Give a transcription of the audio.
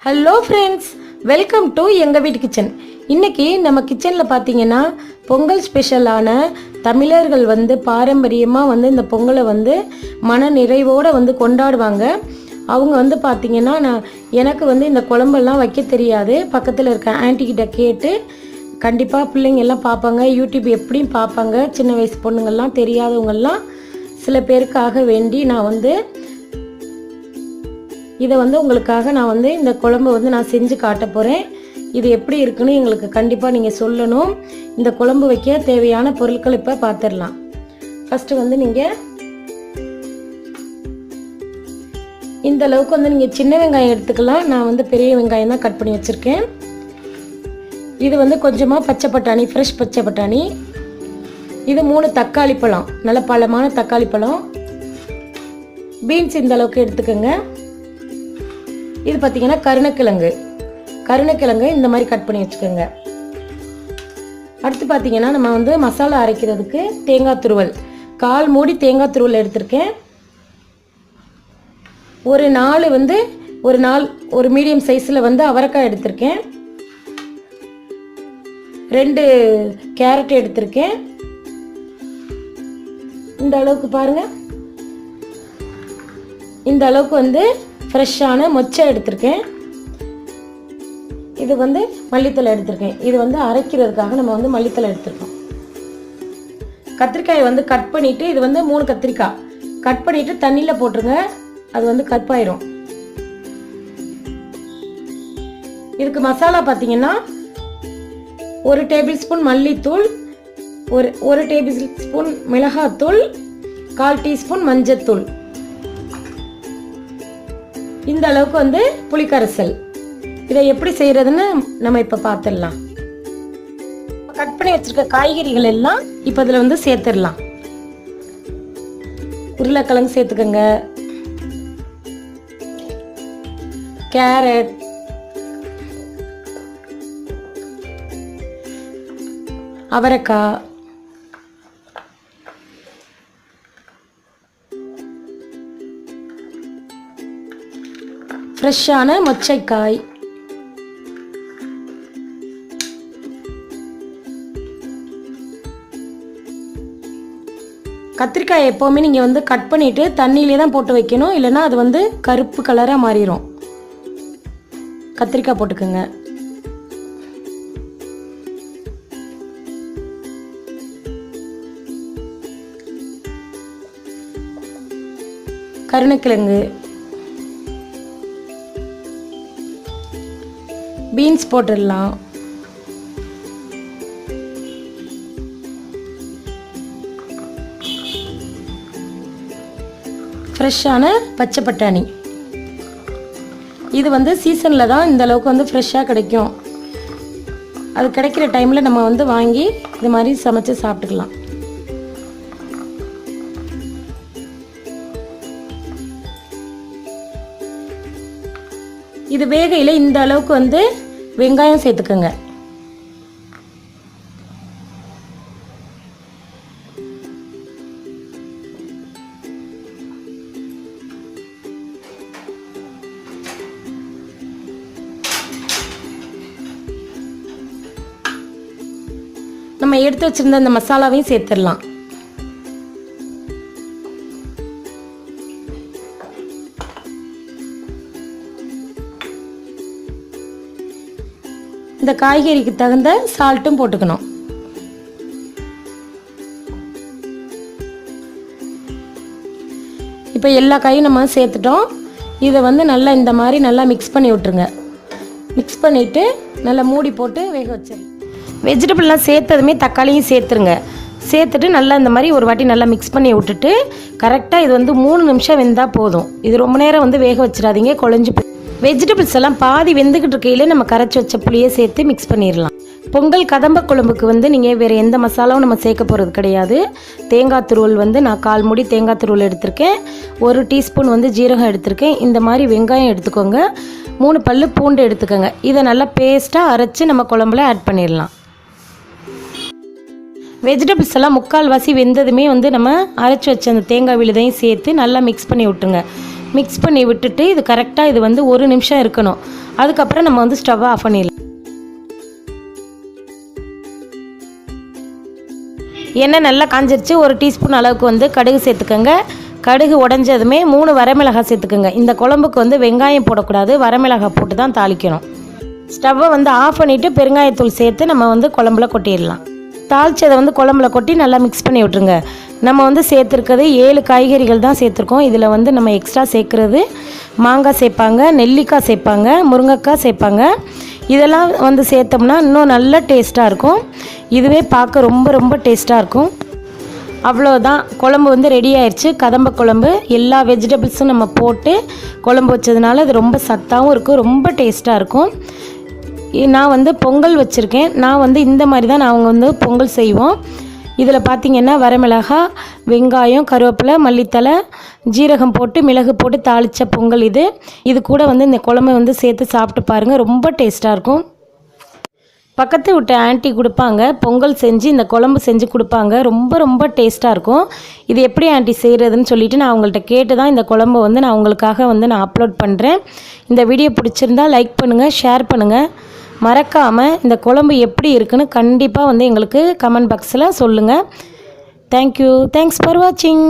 Hello friends, welcome to எங்கள் வீட்டு kitchen. இன்றைக்கி நம்ம கிச்சனில் பார்த்தீங்கன்னா பொங்கல் ஸ்பெஷலான தமிழர்கள் பாரம்பரியமாக இந்த பொங்கலை மன நிறைவோடு கொண்டாடுவாங்க. அவங்க பார்த்திங்கன்னா எனக்கு இந்த குழம்பெல்லாம் வைக்க தெரியாது. பக்கத்தில் இருக்க ஆன்ட்டிக்கிட்ட கேட்டு கண்டிப்பாக பிள்ளைங்க எல்லாம் பார்ப்பாங்க, யூடியூப் எப்படியும் பார்ப்பாங்க. சின்ன வயசு பொண்ணுங்கள்லாம் தெரியாதவங்கெல்லாம் சில பேருக்காக வேண்டி நான் இதை உங்களுக்காக நான் இந்த குழம்பு நான் செஞ்சு காட்ட போகிறேன். இது எப்படி இருக்குன்னு எங்களுக்கு கண்டிப்பாக நீங்கள் சொல்லணும். இந்த குழம்பு வைக்க தேவையான பொருட்கள் இப்போ பார்த்துடலாம். ஃபஸ்ட்டு நீங்கள் இந்த அளவுக்கு நீங்கள் சின்ன வெங்காயம் எடுத்துக்கலாம். நான் பெரிய வெங்காயம் தான் கட் பண்ணி வச்சுருக்கேன். இது கொஞ்சமாக பச்சை பட்டாணி, ஃப்ரெஷ் பச்சை பட்டாணி. இது 3 தக்காளி பழம், நல்ல பழமான தக்காளி பழம். பீன்ஸ் இந்த அளவுக்கு எடுத்துக்கோங்க. இது பார்த்திங்கன்னா கருணக்கிழங்கு இந்த மாதிரி கட் பண்ணி வச்சுக்கோங்க. அடுத்து பார்த்திங்கன்னா நம்ம மசாலா அரைக்கிறதுக்கு தேங்காய் துருவல், 1/4 மூடி தேங்காய் துருவல் எடுத்திருக்கேன். ஒரு மீடியம் சைஸில் அவரைக்காய் எடுத்திருக்கேன். 2 கேரட் எடுத்திருக்கேன். இந்த அளவுக்கு பாருங்கள், இந்த அளவுக்கு ஃப்ரெஷ்ஷான மொச்சை எடுத்திருக்கேன். இது மல்லித்தலை எடுத்திருக்கேன். இது அரைக்கிறதுக்காக நம்ம மல்லித்தலை எடுத்திருக்கோம். கத்திரிக்காயை கட் பண்ணிவிட்டு, இது 3 கத்திரிக்காய் கட் பண்ணிவிட்டு தண்ணியில் போட்டுருங்க. அது கருப்பாயிரும். இதுக்கு மசாலா பார்த்தீங்கன்னா 1 டேபிள் ஸ்பூன் மல்லித்தூள், ஒரு டேபிள் ஸ்பூன் மிளகாத்தூள், 1/4 டீஸ்பூன் மஞ்சத்தூள். இந்த அளவுக்கு புளிக்கரைசல். இதை எப்படி செய்யறதுன்னு நம்ம இப்போ பார்த்துடலாம். கட் பண்ணி வச்சிருக்க காய்கறிகள் எல்லாம் இப்போ இதில் சேர்த்துடலாம். உருளைக்கிழங்கு சேர்த்துக்கோங்க, கேரட், அவரைக்காய், ஃப்ரெஷ்ஷான மொச்சைக்காய், கத்திரிக்காய் எப்போவுமே நீங்கள் கட் பண்ணிவிட்டு தண்ணியிலே தான் போட்டு வைக்கணும், இல்லைன்னா அது கருப்பு கலராக மாறிடும். கத்திரிக்காய் போட்டுக்கோங்க. கருணக்கிழங்கு, பீன்ஸ் போட்டுடலாம். ஃப்ரெஷ்ஷான பச்சை பட்டாணி. இது சீசனில் தான் இந்த அளவுக்கு ஃப்ரெஷ்ஷாக கிடைக்கும். அது கிடைக்கிற டைமில் நம்ம வாங்கி இது மாதிரி சமைச்சு சாப்பிட்டுக்கலாம். இது வேகையில் இந்த அளவுக்கு வெங்காயம் சேர்த்துக்கோங்க. நம்ம எடுத்து வச்சிருந்த அந்த மசாலாவையும் சேர்த்துடலாம். இந்த காய்கறிக்கு தகுந்த சால்ட்டும் போட்டுக்கணும். இப்போ எல்லா காயும் நம்ம சேர்த்துட்டோம். இதை நல்லா இந்த மாதிரி நல்லா மிக்ஸ் பண்ணி விட்டுருங்க. மிக்ஸ் பண்ணிவிட்டு நல்லா மூடி போட்டு வேக வச்சிருங்க. வெஜிடபிள்லாம் சேர்த்ததுமே தக்காளியும் சேர்த்துருங்க. சேர்த்துட்டு நல்லா இந்த மாதிரி ஒரு வாட்டி நல்லா மிக்ஸ் பண்ணி விட்டுட்டு கரெக்டாக இது 3 நிமிஷம் வெந்தால் போதும். இது ரொம்ப நேரம் வேக வச்சிடாதீங்க, குழஞ்சி போய். வெஜிடபிள்ஸ் எல்லாம் பாதி வெந்துக்கிட்டு இருக்கையிலே நம்ம கரைச்சி வச்ச புளியை சேர்த்து மிக்ஸ் பண்ணிடலாம். பொங்கல் கதம்ப குழம்புக்கு நீங்கள் வேறு எந்த மசாலாவும் நம்ம சேர்க்க போகிறது கிடையாது. தேங்காய் துருவல் நான் 1/4 மூடி தேங்காய் துருவல் எடுத்திருக்கேன். 1 டீஸ்பூன் ஜீரகம் எடுத்திருக்கேன். இந்த மாதிரி வெங்காயம் எடுத்துக்கோங்க. 3 பல்லு பூண்டு எடுத்துக்கோங்க. இதை நல்லா பேஸ்ட்டாக அரைச்சி நம்ம குழம்புல ஆட் பண்ணிடலாம். வெஜிடபிள்ஸ் எல்லாம் 1/4 வாசி வெந்ததுமே நம்ம அரைச்சி வச்ச அந்த தேங்காய் விழுதையும் சேர்த்து நல்லா மிக்ஸ் பண்ணி விட்டுருங்க. மிக்ஸ் பண்ணி விட்டுட்டு இது கரெக்டாக இது வந்து 1 நிமிஷம் இருக்கணும். அதுக்கப்புறம் நம்ம வந்து ஸ்டவ்வை ஆஃப் பண்ணிடலாம். எண்ணெய் நல்லா காஞ்சிருச்சு. 1 டீஸ்பூன் அளவுக்கு வந்து கடுகு சேர்த்துக்கோங்க. கடுகு உடஞ்சதுமே 3 வரமிளகாய் சேர்த்துக்கோங்க. இந்த குழம்புக்கு வந்து வெங்காயம் போடக்கூடாது, வரமிளகாய் போட்டு தான் தாளிக்கணும். ஸ்டவ்வை வந்து ஆஃப் பண்ணிவிட்டு பெருங்காயத்தூள் சேர்த்து நம்ம வந்து குழம்புல கொட்டிடலாம். தாளிச்சதை வந்து குழம்புல கொட்டி நல்லா மிக்ஸ் பண்ணி விட்ருங்க. நம்ம வந்து சேர்த்துருக்கிறது 7 காய்கறிகள் தான் சேர்த்துருக்கோம். இதில் வந்து நம்ம எக்ஸ்ட்ரா சேர்க்குறது மாங்காய் சேர்ப்பாங்க, நெல்லிக்காய் சேர்ப்பாங்க, முருங்கைக்காய் சேர்ப்பாங்க. இதெல்லாம் வந்து சேர்த்தோம்னா இன்னும் நல்ல டேஸ்ட்டாக இருக்கும். இதுவே பார்க்க ரொம்ப ரொம்ப டேஸ்ட்டாக இருக்கும். அவ்வளோதான், குழம்பு வந்து ரெடி ஆயிடுச்சு. கதம்ப குழம்பு எல்லா வெஜிடபிள்ஸும் நம்ம போட்டு குழம்பு வச்சதுனால அது ரொம்ப சத்தாகவும் இருக்கும், ரொம்ப டேஸ்ட்டாக இருக்கும். நான் வந்து பொங்கல் வச்சுருக்கேன். நான் வந்து இந்த மாதிரி தான் நாங்கள் வந்து பொங்கல் செய்வோம். இதில் பார்த்திங்கன்னா வரமிளகாய், வெங்காயம், கருவேப்பிலை, மல்லித்தலை, ஜீரகம் போட்டு மிளகு போட்டு தாளித்த பொங்கல் இது. இது கூட வந்து இந்த குழம்பை வந்து சேர்த்து சாப்பிட்டு பாருங்கள், ரொம்ப டேஸ்ட்டாக இருக்கும். பக்கத்து விட்டு ஆண்டி கொடுப்பாங்க, பொங்கல் செஞ்சு இந்த குழம்பு செஞ்சு கொடுப்பாங்க. ரொம்ப ரொம்ப டேஸ்ட்டாக இருக்கும். இது எப்படி ஆண்டி செய்கிறதுன்னு சொல்லிவிட்டு நான் அவங்கள்ட்ட கேட்டு தான் இந்த குழம்பை வந்து நான் உங்களுக்காக வந்து நான் அப்லோட் பண்ணுறேன். இந்த வீடியோ பிடிச்சிருந்தால் லைக் பண்ணுங்கள், ஷேர் பண்ணுங்கள். மறக்காமல் இந்த குழம்பு எப்படி இருக்குன்னு கண்டிப்பாக வந்து எங்களுக்கு கமெண்ட் பாக்ஸில் சொல்லுங்கள். தேங்க்யூ. தேங்க்ஸ் ஃபார் வாட்சிங்.